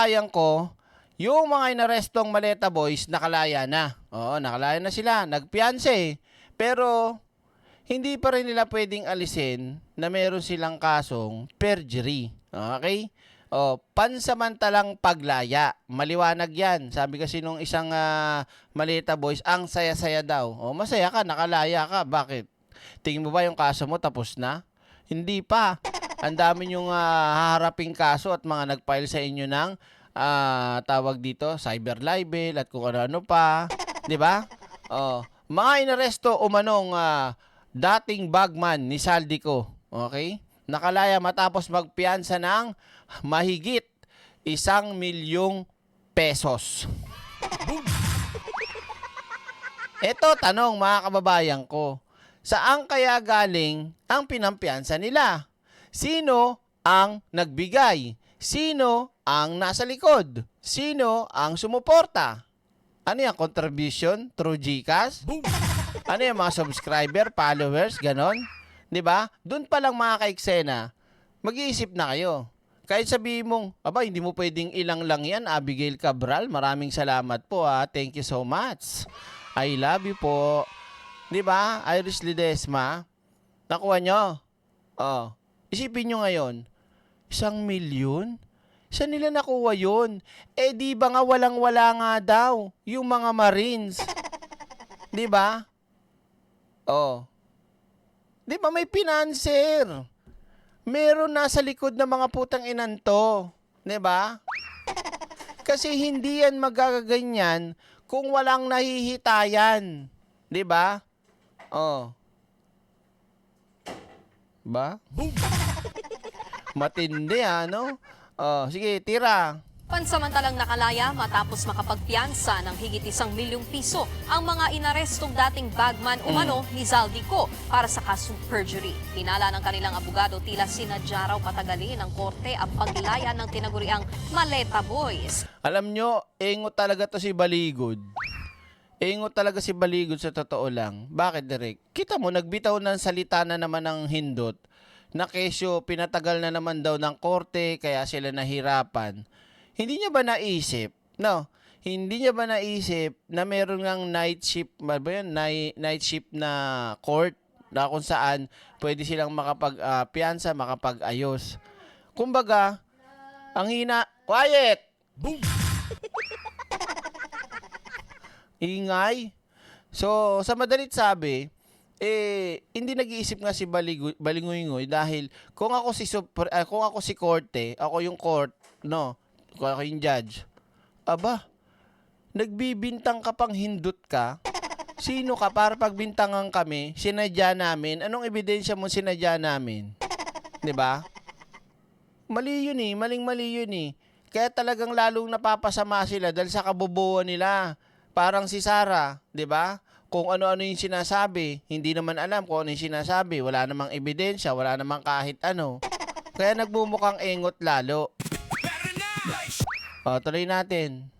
kababayan ko, yung mga inarestong Maleta Boys, nakalaya na. Oo, nakalaya na sila. Nagpianse. Pero, hindi pa rin nila pwedeng alisin na meron silang kasong perjury. Okay? O, pansamantalang paglaya. Maliwanag yan. Sabi kasi nung isang Maleta Boys, ang saya-saya daw. O, masaya ka, nakalaya ka. Bakit? Tingin mo ba yung kaso mo tapos na? Hindi pa. Ang dami yung haharaping kaso at mga nag-file sa inyo ng tawag dito, cyber libel at kung ano-ano pa. 'Di ba? Oh, mga inaresto umanong dating bagman ni Saldico. Okay? Nakalaya matapos magpiyansa ng mahigit 1,000,000 pesos. Ito tanong mga kababayan ko. Saan kaya galing ang pinampiyansa nila? Sino ang nagbigay? Sino ang nasa likod? Sino ang sumuporta? Ano yung contribution through GCash? Ano yung mga subscriber, followers, ganon? 'Di ba? Doon pa lang mga kaiksena, mag-iisip na kayo. Kahit sabihin mong, aba, hindi mo pwedeng ilang lang yan, Abigail Cabral, maraming salamat po thank you so much. I love you po. 'Di ba? Iris Ledesma, nakuha nyo. Oh, isipin nyo ngayon, 1,000,000? Saan nila nakuha yun? Eh di ba nga walang-wala nga daw yung mga Marines? Di ba? Oh. Di ba may pinanser? Meron nasa likod ng mga putang inanto. Di ba? Kasi hindi yan magaganyan kung walang nahihitayan. Di ba? Oh. Ba? Matindi no? Oh, sige, tira. Pansamantalang nakalaya matapos makapagpiyansa ng higit 1,000,000 piso ang mga inarestong dating bagman umano ni Zaldico para sa kasong perjury. Hinala ng kanilang abogado tila sinadya raw patagalin ng korte ang paglaya ng tinaguriang Maleta Boys. Alam nyo, ingot talaga to si Baligod. Ingot talaga si Baligod sa totoo lang. Bakit, Derek? Kita mo, nagbitaw ng salita na naman ng hindot na kesyo pinatagal na naman daw ng korte kaya sila nahirapan. Hindi niya ba naisip, no? Hindi niya ba naisip na meron ngang night shift, night shift na court na kung saan pwede silang makapag-piyansa, makapag-ayos. Kumbaga, ang quiet! Boom! Ingay. So, sa madalit sabi, hindi nag-iisip nga si Balingoy dahil kung ako si korte, ako yung court, no, kung ako yung judge, aba, nagbibintang ka pang hindot ka, sino ka para pagbintangan kami, sinadya namin, anong ebidensya mo sinadya namin? 'Di ba? Mali yun maling-mali yun Kaya talagang lalong napapasama sila dahil sa kabobohan nila. Parang si Sara, 'di ba? Kung ano-ano yung sinasabi, hindi naman alam kung ano yung sinasabi. Wala namang ebidensya, wala namang kahit ano. Kaya nagbumukhang engot lalo. O, tuloy natin.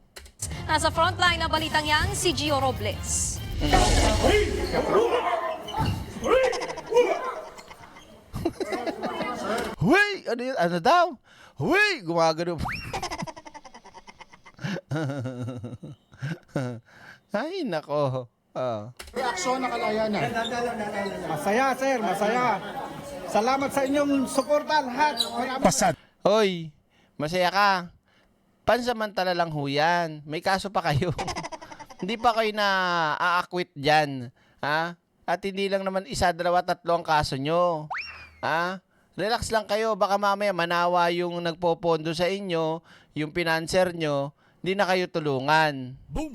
Nasa frontline ng balitang yan, si Gio Robles. Huy! Ano yun? Ano daw? Huy! Gumagano. Ay, nako. Reaksyon, nakalaya na. Masaya, sir. Masaya. Salamat sa inyong suporta lahat. Pasad. Hoy, masaya ka. Pansamantala lang ho yan. May kaso pa kayo. Hindi pa kayo na a-acquit dyan. Ha? At hindi lang naman 1, 2, 3 ang kaso nyo. Ha? Relax lang kayo. Baka mamaya manawa yung nagpopondo sa inyo, yung pinanser nyo, hindi na kayo tulungan. Boom!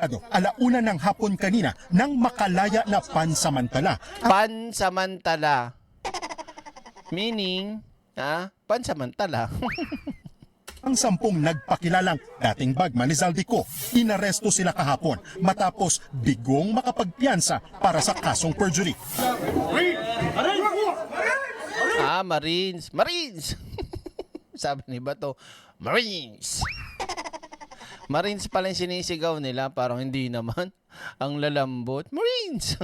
Alauna ng hapon kanina nang makalaya na pansamantala. Pansamantala. Meaning, pansamantala. Ang 10 nagpakilalang dating bagman ni Zaldico, inaresto sila kahapon matapos bigong makapagpiyansa para sa kasong perjury. Marines. Marines! Sabi ni Bato, Marines! Marines pala yung sinisigaw nila, parang hindi naman. Ang lalambot. Marines!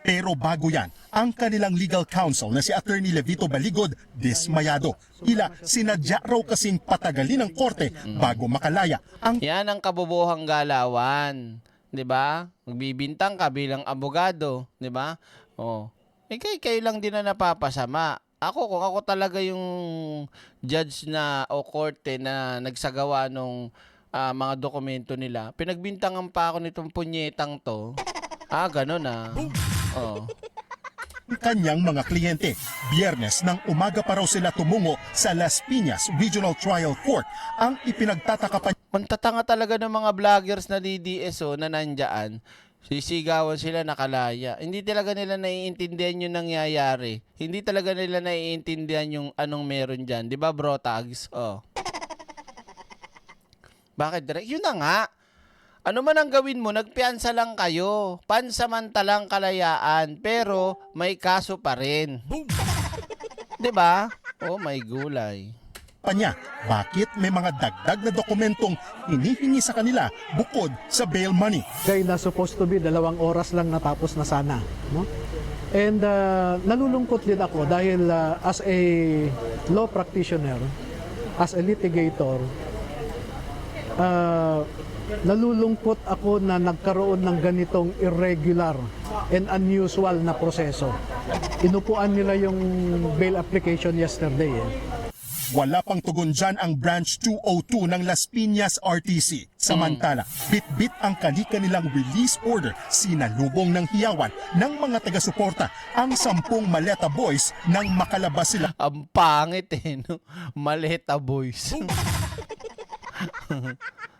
Pero bago yan, ang kanilang legal counsel na si Attorney Levito Baligod dismayado. Tila sinadya raw kasing patagalin ng korte bago makalaya ang Yan ang kabubuhang galawan. 'Di ba? Magbibintang ka bilang abogado, 'di ba? Oh. Kayo lang din na napapasama. Kung ako talaga yung judge na o korte na nagsagawa nung mga dokumento nila, pinagbintangan pa ako nitong punyetang to. Ganun ah. Oh. kanyang mga kliyente. Biyernes ng umaga pa raw sila tumungo sa Las Piñas Regional Trial Court. Ang ipinagtataka pa Ang tatanga talaga ng mga vloggers na DDSO na nandyan. Sisigawan sila nakalaya. Hindi talaga nila naiintindihan yung nangyayari. Hindi talaga nila naiintindihan yung anong meron dyan. Di ba bro tags? Oh. Bakit direct? Yun na nga. Ano man ang gawin mo, nagpiansa lang kayo. Pansamantalang kalayaan. Pero may kaso pa rin. Di ba? Oh my gulay. pa niya, bakit may mga dagdag na dokumentong hinihingi sa kanila bukod sa bail money. Kaya na supposed to be 2 oras lang natapos na sana, no? And nalulungkot din ako dahil as a law practitioner, as a litigator, nalulungkot ako na nagkaroon ng ganitong irregular and unusual na proseso. Inupuan nila yung bail application yesterday. Wala pang tugon dyan ang Branch 202 ng Las Piñas RTC. Samantala, bit-bit ang kani-kanilang release order, sinalubong ng hiyawan ng mga taga-suporta ang 10 Maleta Boys nang makalabas sila. Ang pangit no? Maleta boys.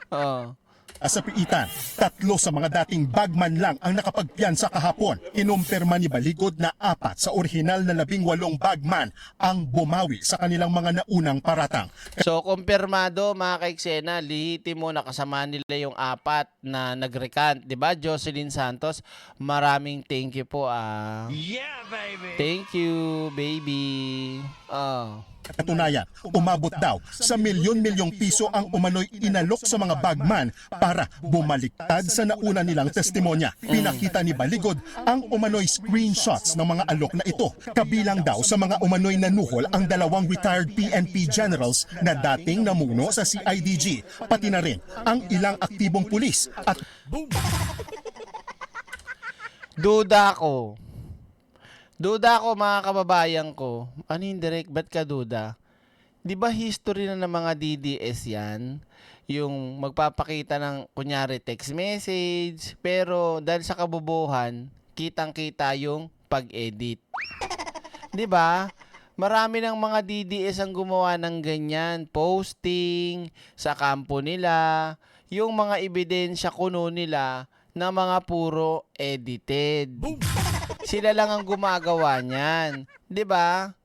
Oh. Sa piitan, 3 sa mga dating bagman lang ang nakapagpiyansa kahapon. Inumpirma ni Baligod na 4 sa orihinal na 18 bagman ang bumawi sa kanilang mga naunang paratang. So, kumpirmado mga kaiksena, lihitimo nakasama nila yung 4 na nag-recant. Diba, Jocelyn Santos? Maraming thank you po. Yeah, baby! Thank you, baby. Oh. Katunayan, umabot daw sa milyon-milyong piso ang umano'y inalok sa mga bagman para bumaliktad sa nauna nilang testimonya. Pinakita ni Baligod ang umano'y screenshots ng mga alok na ito. Kabilang daw sa mga umano'y nanuhol ang 2 retired PNP generals na dating namuno sa CIDG, pati na rin ang ilang aktibong pulis at Duda ko mga kababayan ko. Ano yung direct? Ba't ka duda? Di ba history na ng mga DDS yan? Yung magpapakita ng kunyari text message. Pero dahil sa kabubuhan, kitang-kita yung pag-edit. Di ba? Marami ng mga DDS ang gumawa ng ganyan. Posting sa kampo nila. Yung mga ebidensya kuno nila na mga puro edited. Sila lang ang gumagawa niyan. 'Di ba?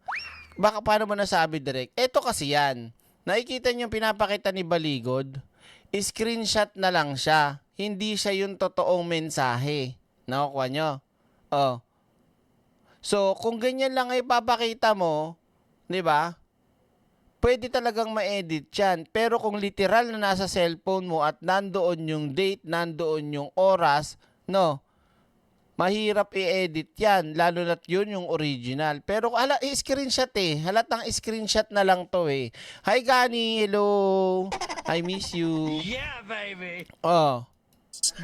Baka paano mo nasabi direct? Ito kasi yan. Nakikita niyo yung pinapakita ni Baligod? Screenshot na lang siya. Hindi siya yung totoong mensahe. Nakukuha nyo? Oh. So, kung ganyan lang ay papakita mo, 'di ba? Pwede talagang ma-edit yan. Pero kung literal na nasa cellphone mo at nandoon yung date, nandoon yung oras, no? Mahirap i-edit yan, lalo na't yun yung original. Pero i-screenshot halatang screenshot na lang to Hi Gani, hello. I miss you. Yeah, baby! Oh.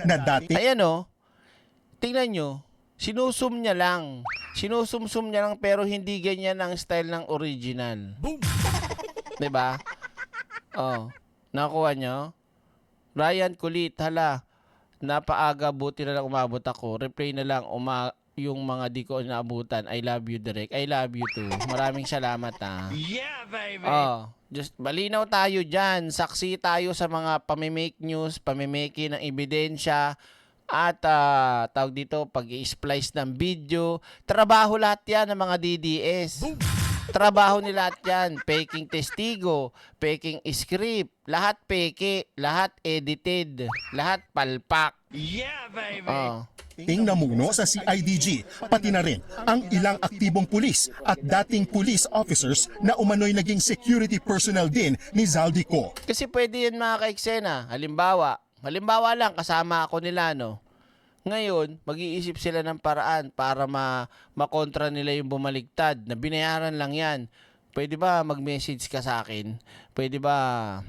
na dati Ayan tingnan nyo, sinusum niya lang. Sinusum-sum niya lang pero hindi ganyan ang style ng original. Diba? Oh. Nakuha nyo? Ryan Kulit, hala. Napaaga, buti na lang umabot ako. Replay na lang yung mga di ko naabutan. I love you, Direk. I love you too. Maraming salamat Yeah, baby! Oh, just malinaw tayo dyan. Saksi tayo sa mga pamimake news, pamimake ng ebidensya, at tawag dito, pag-i-splice ng video. Trabaho lahat yan ng mga DDS. Trabaho nila lahat yan. Faking testigo, faking script, lahat peke, lahat edited, lahat palpak. Yeah, baby! Oh. ting namuno sa CIDG, pati na rin ang ilang aktibong pulis at dating police officers na umano'y naging security personnel din ni Zaldico. Kasi pwede yan mga kaiksena. Halimbawa lang, kasama ako nila, no? Ngayon, mag-iisip sila ng paraan para makontra nila yung bumaligtad na binayaran lang yan. Pwede ba mag-message ka sa akin? Pwede ba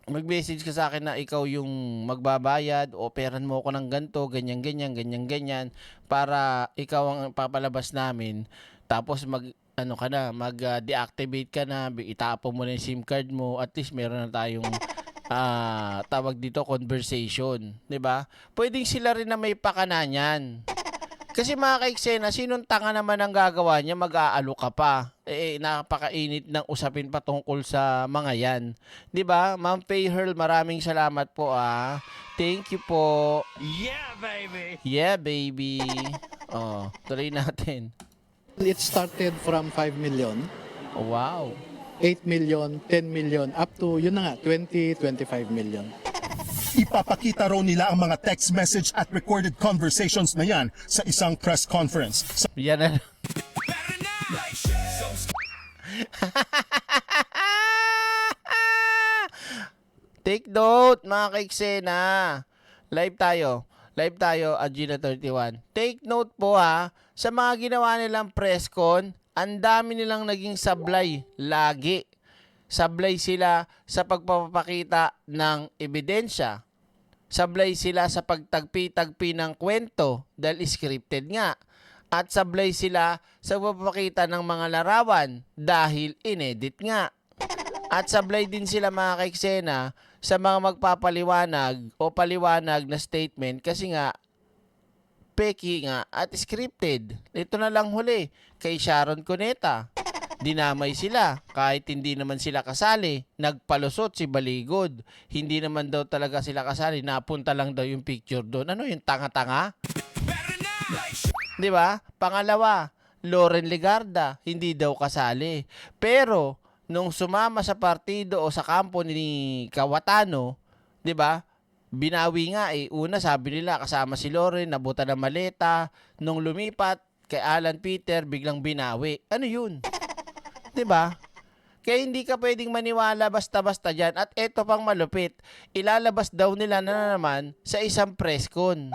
mag-message ka sa akin na ikaw yung magbabayad, operan mo ako ng ganito, ganyan, ganyan, ganyan, ganyan, para ikaw ang papalabas namin. Tapos mag-deactivate ka na, itapon mo na yung SIM card mo, at least meron na tayong tawag dito conversation, 'di ba? Pwedeng sila rin na may pakana niyan. Kasi mga ka-eksena, sinong tanga naman ang gagawa niya, mag-aalo ka pa. Napakainit ng usapin patungkol sa mga yan. 'Di ba? Ma'am Payherl, maraming salamat po Thank you po. Yeah, baby. Yeah, baby. Oh, tuloy natin. It started from 5 million, Oh, wow. 8 million, 10 million, up to, yun na nga, 20, 25 million. Ipapakita raw nila ang mga text message at recorded conversations na yan sa isang press conference. Yan na. Take note, mga ka-eksena. Live tayo, Agila 31. Take note po sa mga ginawa nilang press con, ang dami nilang naging sablay lagi. Sablay sila sa pagpapakita ng ebidensya. Sablay sila sa pagtagpi-tagpi ng kwento dahil scripted nga. At sablay sila sa pagpapakita ng mga larawan dahil inedit nga. At sablay din sila mga ka-eksena sa mga magpapaliwanag o paliwanag na statement kasi nga peki nga at scripted. Ito na lang huli kay Sharon Cuneta. Dinamay sila kahit hindi naman sila kasali. Nagpalusot si Baligod. Hindi naman daw talaga sila kasali. Napunta lang daw yung picture doon. Ano yung tanga-tanga? Di ba? Pangalawa, Loren Legarda. Hindi daw kasali. Pero nung sumama sa partido o sa kampo ni Kawatano, di ba? Binawi nga Una sabi nila kasama si Loren, nabuta ng maleta. Nung lumipat kay Alan Peter, biglang binawi. Ano yun? 'Di ba? Kaya hindi ka pwedeng maniwala basta-basta diyan. At eto pang malupit, ilalabas daw nila na naman sa isang press con.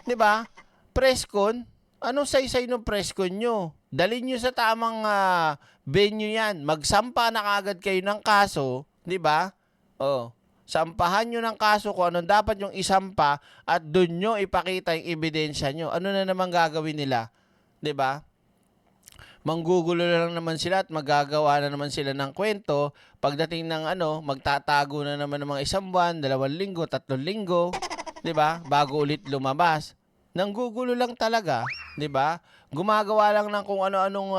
'Di ba? Press con? Anong saysay ng press con nyo? Dalhin nyo sa tamang venue yan. Magsampa na kagad kayo ng kaso, 'di ba? Oh. Sampahan nyo ng kaso kung anong dapat yung isampa at doon nyo ipakita yung ebidensya nyo. Ano na naman gagawin nila? 'Di ba? Manggugulo lang naman sila at magagawa na naman sila ng kwento. Pagdating ng magtatago na naman ng mga 1 buwan, 2 linggo, 3 linggo, 'di ba? Bago ulit lumabas. Nanggugulo lang talaga, 'di ba? Gumagawa lang ng kung ano-anong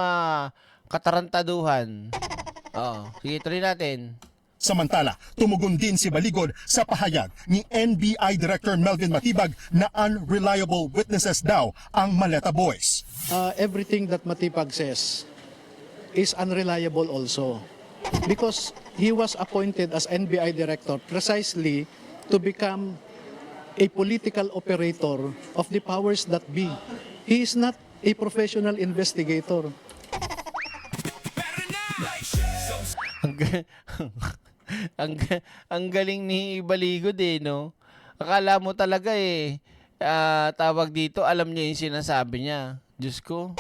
katarantaduhan. Sige, tuloy natin. Samantala, tumugon din si Baligod sa pahayag ni NBI Director Melvin Matibag na unreliable witnesses daw ang Maleta Boys. Everything that Matipag says is unreliable also because he was appointed as NBI Director precisely to become a political operator of the powers that be. He is not a professional investigator. Ang galing ni Baligod no? Akala mo talaga tawag dito, alam niya yung sinasabi niya. Diyos ko.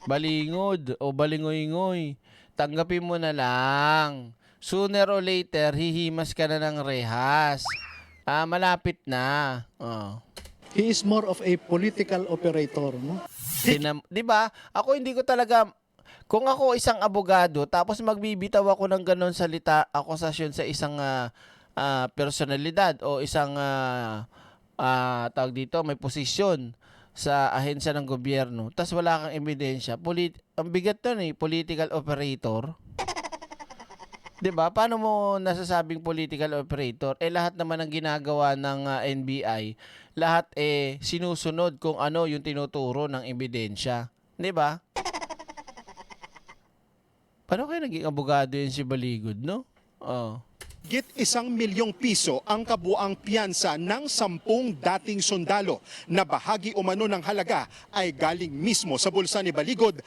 Balingod o balingoy-ngoy. Tanggapin mo na lang. Sooner or later, hihimas ka na ng rehas. Malapit na. He is more of a political operator, no? 'Di ba? Ako hindi ko talaga. Kung ako isang abogado, tapos magbibitaw ako ng ganon salita, akusasyon sa isang personalidad o isang tawag dito, may posisyon sa ahensya ng gobyerno, tapos wala kang ebidensya, ang bigat nun political operator. 'Di ba? Paano mo nasasabing political operator? Lahat naman ng ginagawa ng NBI, lahat sinusunod kung ano yung tinuturo ng ebidensya. 'Di ba? Paano kayo naging abogado yun si Baligod, no? Git 1 milyong piso ang kabuang piyansa ng 10 dating sundalo na bahagi umano ng halaga ay galing mismo sa bulsa ni Baligod.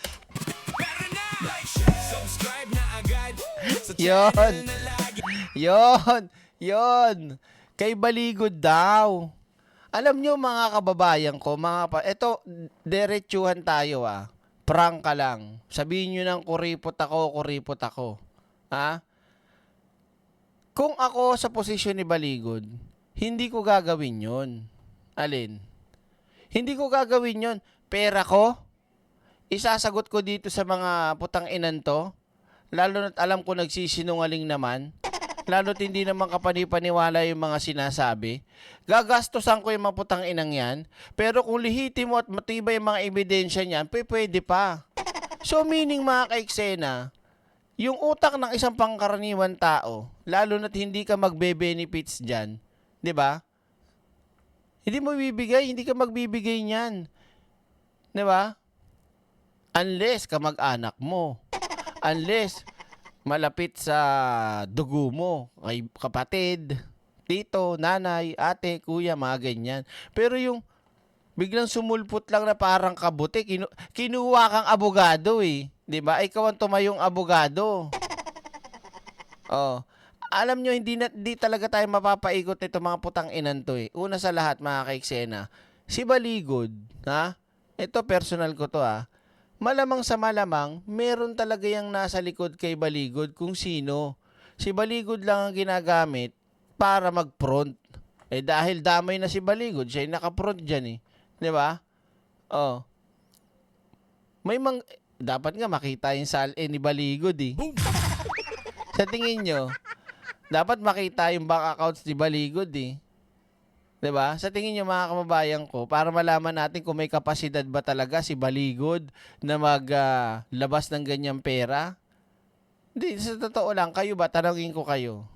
Yon. Kay Baligod daw. Alam nyo mga kababayan ko, eto, diretsuhan tayo Prank ka lang. Sabihin nyo ng kuripot ako. Ha? Kung ako sa posisyon ni Baligod, hindi ko gagawin yon. Alin? Hindi ko gagawin yon. Pera ko, isasagot ko dito sa mga putang inan to, lalo na't alam ko nagsisinungaling naman, lalo't hindi naman kapanipaniwala yung mga sinasabi. Gagastosan ko yung mga putang inang yan, pero kung lihitimo at matibay yung mga ebidensya niyan, pwede pa. So meaning mga kaiksena, yung utak ng isang pangkaraniwan tao, lalo na't hindi ka magbe-benefits dyan, di ba? Hindi ka magbibigay niyan. Di ba? Unless kamag-anak mo. Unless malapit sa dugo mo, kay kapatid, tito, nanay, ate, kuya, mga ganyan. Pero yung biglang sumulpot lang na parang kabuti, kinuha kang abogado 'di ba? Ikaw ang tumayong abogado. Oh. Alam nyo, hindi talaga tayo mapapaikot nito mga putang inan to Una sa lahat mga kaiksena, si Baligod, ito personal ko to malamang sa malamang, meron talaga yung nasa likod kay Baligod kung sino. Si Baligod lang ang ginagamit para mag-front. Dahil damay na si Baligod, siya yung naka-front dyan Di ba? Oh. Dapat nga makita yung salin ni Baligod Sa tingin nyo, dapat makita yung bank accounts ni Baligod Diba? Sa tingin nyo mga kababayan ko, para malaman natin kung may kapasidad ba talaga si Baligod na maglabas ng ganyang pera. Hindi, sa totoo lang, kayo ba? Tanongin ko kayo.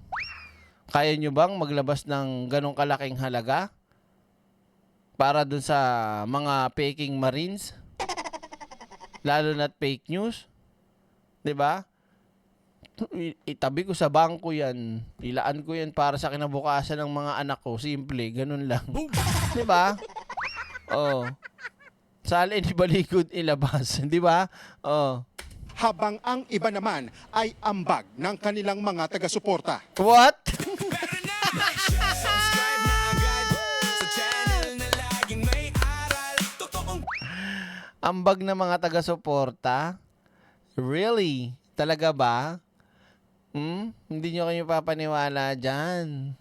Kaya nyo bang maglabas ng ganong kalaking halaga? Para dun sa mga faking marines? Lalo na't fake news? Diba? Itabi ko sa bangko yan. Ilaan ko yan para sa kinabukasan ng mga anak ko. Simple, ganun lang. Diba? Oh. Sali ni Baligod ilabas. Diba? Oh. Habang ang iba naman ay ambag ng kanilang mga taga-suporta. What? Ambag na mga taga-suporta? Really? Talaga ba? Hindi nyo kayo papaniwala dyan.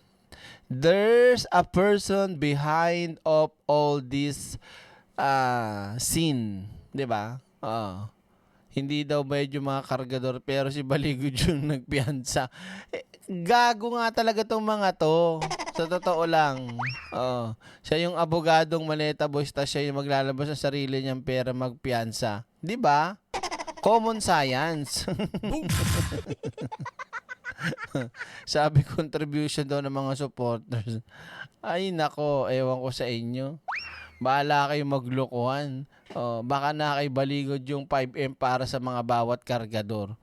There's a person behind of all this scene. Diba? Hindi daw medyo mga kargador pero si Baligod yung nagpiyansa. Gago nga talaga tong mga to. Sa totoo lang. Siya yung abogadong maleta boys, tas siya yung maglalabas sa sarili niyang pera magpiyansa. Diba? Common science. Sabi contribution daw ng mga supporters. Ay nako, ewan ko sa inyo. Bahala kayo maglokohan. Baka na kay Baligod yung 5M para sa mga bawat kargador.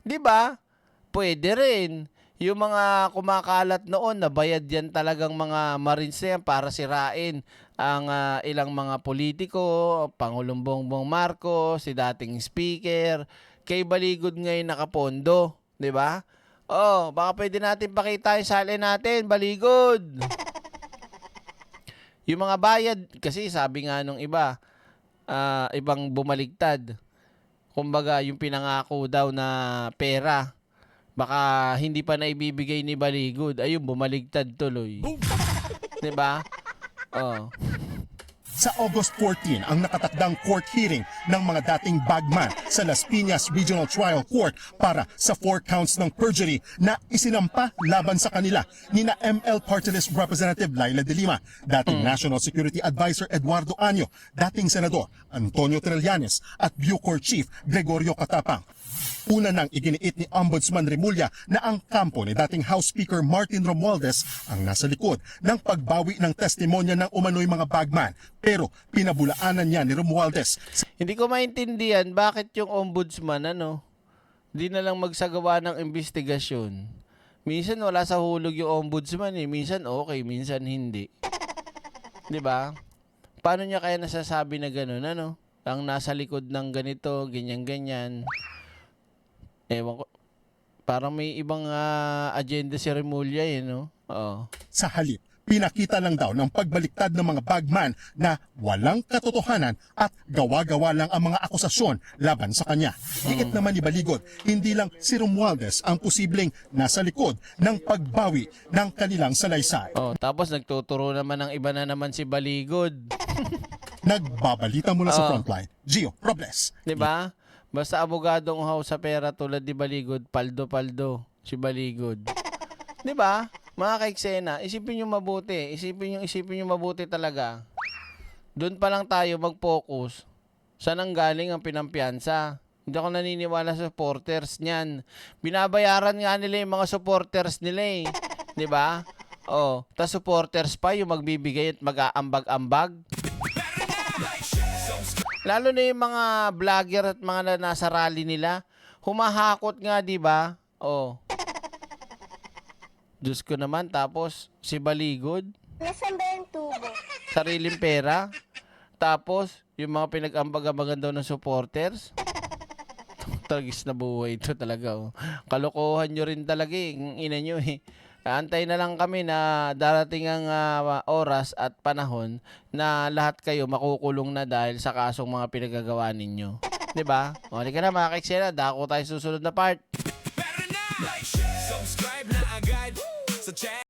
'Di ba? Pwede rin. Yung mga kumakalat noon, nabayad yan talagang mga Marines yan para sirain ang ilang mga politiko, Pangulong Bongbong Marcos, si dating speaker, kay Baligod ngayon nakapondo. 'Di ba? Baka pwede natin pakita yung sali natin, Baligod. Yung mga bayad, kasi sabi nga nung iba, ibang bumaligtad. Kumbaga, yung pinangako daw na pera, baka hindi pa naibibigay ni Baligod. Ayun, bumaligtad tuloy. Diba? Sa August 14 ang nakatakdang court hearing ng mga dating bagman sa Las Piñas Regional Trial Court para sa 4 counts ng perjury na isinampa laban sa kanila ni na ML Party List Representative Laila de Lima, dating National Security Advisor Eduardo Año, dating Senador Antonio Trillanes at Bucor Chief Gregorio Catapang. Una nang iginiit ni Ombudsman Remulla na ang kampo ni dating House Speaker Martin Romualdez ang nasa likod ng pagbawi ng testimonya ng umano'y mga bagman. Pero pinabulaanan niya ni Romualdez. Hindi ko maintindihan bakit yung ombudsman, hindi na lang magsagawa ng investigasyon. Minsan wala sa hulog yung ombudsman minsan okay, minsan hindi. 'Di ba? Paano niya kaya nasasabi na gano'n, Ang nasa likod ng ganito, ganyan-ganyan. Ewan ko. Parang may ibang agenda si Remulla, no? Sa halip, Pinakita lang daw ng pagbaliktad ng mga bagman na walang katotohanan at gawa-gawa lang ang mga akusasyon laban sa kanya. Higit naman ni Baligod, hindi lang si Romualdez ang posibleng nasa likod ng pagbawi ng kanilang salaysay. Oh, tapos nagtuturo naman ng iba na naman si Baligod. Nagbabalita mula sa Oh. Frontline, Gio Robles. 'Di ba? Basta abogadong uhaw sa pera tulad ni Baligod, paldo-paldo si Baligod. 'Di ba? Mga kaiksena, isipin niyo mabuti. Isipin niyo mabuti talaga. Doon pa lang tayo mag-focus. Saan ang galing ang pinampiyansa? Hindi ako naniniwala sa supporters niyan. Binabayaran nga nila yung mga supporters nila eh. 'Di ba? Oh, tas supporters pa yung magbibigay at mag-aambag-ambag. Lalo na yung mga vlogger at mga nasa rally nila, humahakot nga, 'di ba? Oh. Diyos ko naman, tapos si Baligod, Nasaan ba yung tubo? sariling pera. Tapos, yung mga pinag-ambag-ambagan daw ng supporters. Tragis na buhay ito talaga. Oh. Kalokohan nyo rin talaga eh. Ang ina nyo eh. Antay na lang kami na darating ang oras at panahon na lahat kayo makukulong na dahil sa kasong mga pinagagawa ninyo. 'Di ba? O, halika na mga kaiksena, dako tayo susunod na part. Subscribe na agad sa channel.